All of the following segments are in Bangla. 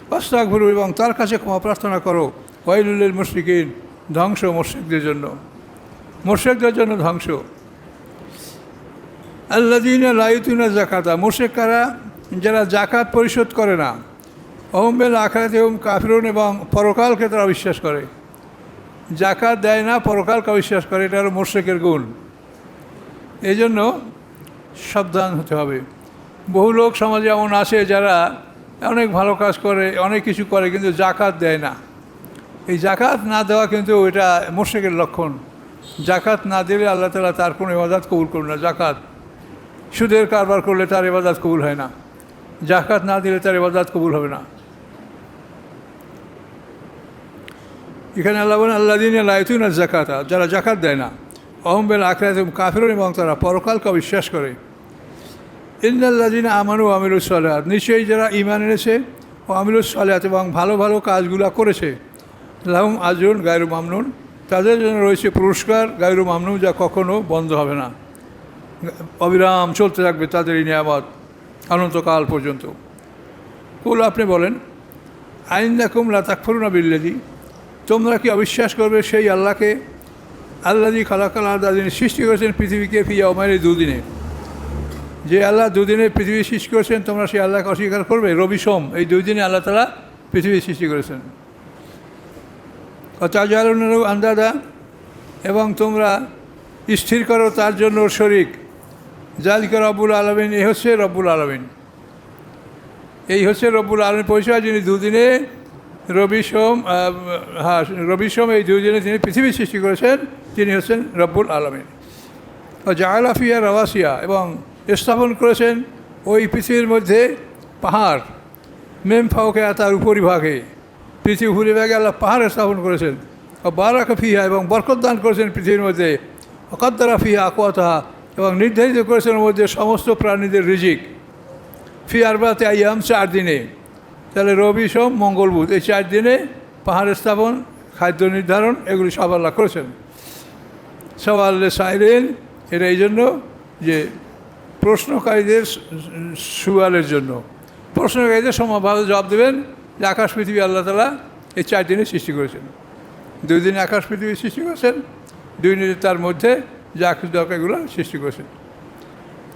ফাস্তাগফিরু এবং তার কাছে ক্ষমা প্রার্থনা করো। ওয়াইলুল লিল মুশরিকিন, ধ্বংস মুশরিকদের জন্য, মুশরিকদের জন্য ধ্বংস। আল্লাযীনা লা ইউতুনা যাকাতা, মুশরিকরা যারা জাকাত পরিশোধ করে না। ওহুম বিল আখিরাতি হুম কাফিরুন, এবং পরকালকে তারা বিশ্বাস করে। জাকাত দেয় না, পরকালকে বিশ্বাস করে, এটা হলো মুশরিকের গুণ। এই জন্য সাবধান হতে হবে। বহু লোক সমাজে এমন আছে যারা অনেক ভালো কাজ করে, অনেক কিছু করে, কিন্তু জাকাত দেয় না। এই জাকাত না দেওয়া কিন্তু এটা মুশরিকের লক্ষণ। জাকাত না দিলে আল্লাহ তাআলা তার কোনো ইবাদত কবুল করবে না। জাকাত, সুদের কারবার করলে তার ইবাদত কবুল হয় না, জাকাত না দিলে তার ইবাদত কবুল হবে না। এখানে আল্লাহ বলেন আল্লাযীনা লা ইউতুনা যাকাতা, যারা জাকাত দেয় না। ওহুম বিল আখিরাতি হুম কাফিরুন, এবং তারা পরকালকে বিশ্বাস করে। ইন্নাল্লাযীনা আমানু ওয়া আমিলুস সালিহাত, নিশ্চয়ই যারা ঈমান এনেছে ও আমিলুস সালিহাত, এবং ভালো ভালো কাজগুলো করেছে, লাহুম আজরুন গায়রু মামনুন, তাদের জন্য রয়েছে পুরস্কার গায়রু মামনুন, যা কখনো বন্ধ হবে না, অবিরাম চলতে থাকবে তাদের এই নিয়ামত অনন্তকাল পর্যন্ত। কুল, আপনি বলেন, আইন্নাকুম লা তাকফুরুনা বিল্লাযী, তোমরা কি অবিশ্বাস করবে সেই আল্লাহকে, আল্লাযী খালাকাল আরদা, যিনি সৃষ্টি করেছেন পৃথিবীকে ফি ইয়াওমাইনি, দুদিনে। যে আল্লাহ দুদিনে পৃথিবী সৃষ্টি করেছেন, তোমরা সেই আল্লাহকে অস্বীকার করবে? রবি সোম, এই দুই দিনে আল্লাহ তাআলা পৃথিবী সৃষ্টি করেছেন। তাজআলুনা লাহু আনদাদা, এবং তোমরা স্থির করো তার জন্য শরীক। যালিকা রব্বুল আলামিন, এই হচ্ছে রব্বুল আলামিন, এই হচ্ছে রব্বুল আলামিন পরিচয়, যিনি দুদিনে রবি সোম এই দুই দিনে তিনি পৃথিবী সৃষ্টি করেছেন, তিনি হচ্ছেন রব্বুল আলামিন। ও জাআলা ফিহা রাওয়াসিয়া, এবং স্থাপন করেছেন ওই পৃথিবীর মধ্যে পাহাড়, মিন ফাওকিহা, তার উপরিভাগে, পৃথিবীর উপরিভাগে আল্লাহ পাহাড় স্থাপন করেছেন। ও বারাকা ফিহা, এবং বরকত দান করেছেন পৃথিবীর মধ্যে। ও কদ্দারা ফিহা আকওয়াতাহা, এবং নির্ধারিত করেছেন ওর মধ্যে সমস্ত প্রাণীদের রিজিক। ফি আরবাতি আইয়াম, 4 দিনে। তাহলে রবি সোম মঙ্গল বুধ, এই 4 দিনে পাহাড় স্থাপন, খাদ্য নির্ধারণ, এগুলি সব আল্লাহ করেছেন। সওয়াল লিসাইলিন, এটা এই জন্য যে প্রশ্নকারীদের সুয়ালের জন্য, প্রশ্নকারীদের সমানভাবে জবাব দেবেন যে আকাশ পৃথিবী আল্লাহ তাআলা এই 4 দিনে সৃষ্টি করেছেন। 2 দিনে আকাশ পৃথিবী সৃষ্টি করেছেন, 2 দিনে তার মধ্যে যা কিছু দরকার এগুলো সৃষ্টি করেছেন।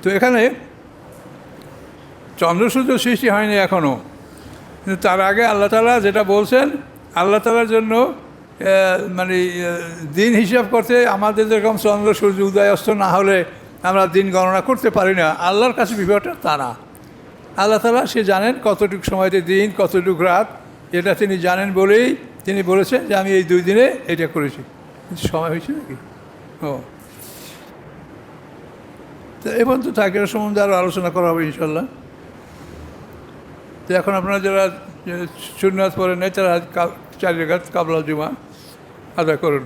তো এখানে চন্দ্র সূর্য সৃষ্টি হয়নি এখনও, কিন্তু তার আগে আল্লাহ তাআলা যেটা বলছেন, আল্লাহ তাআলার জন্য মানে দিন হিসাব করতে আমাদের যেরকম চন্দ্র সূর্য উদয় অস্ত না হলে আমরা দিন গণনা করতে পারি না, আল্লাহর কাছে বিষয়টা তা না। আল্লাহ তাআলা সে জানেন কতটুকু সময়তে দিন, কতটুকু রাত, এটা তিনি জানেন বলেই তিনি বলেছেন যে আমি এই 2 দিনে এটা করেছি। কিন্তু সময় হয়েছে নাকি? ও, তো এ পর্যন্ত থাকে, এর সম্বন্ধে আরও আলোচনা করা হবে ইনশাল্লাহ। তো এখন আপনারা যারা সুন্নাত পড়েন নাই, তারা 4 রাকাত কাবলা জুমা আদায় করুন।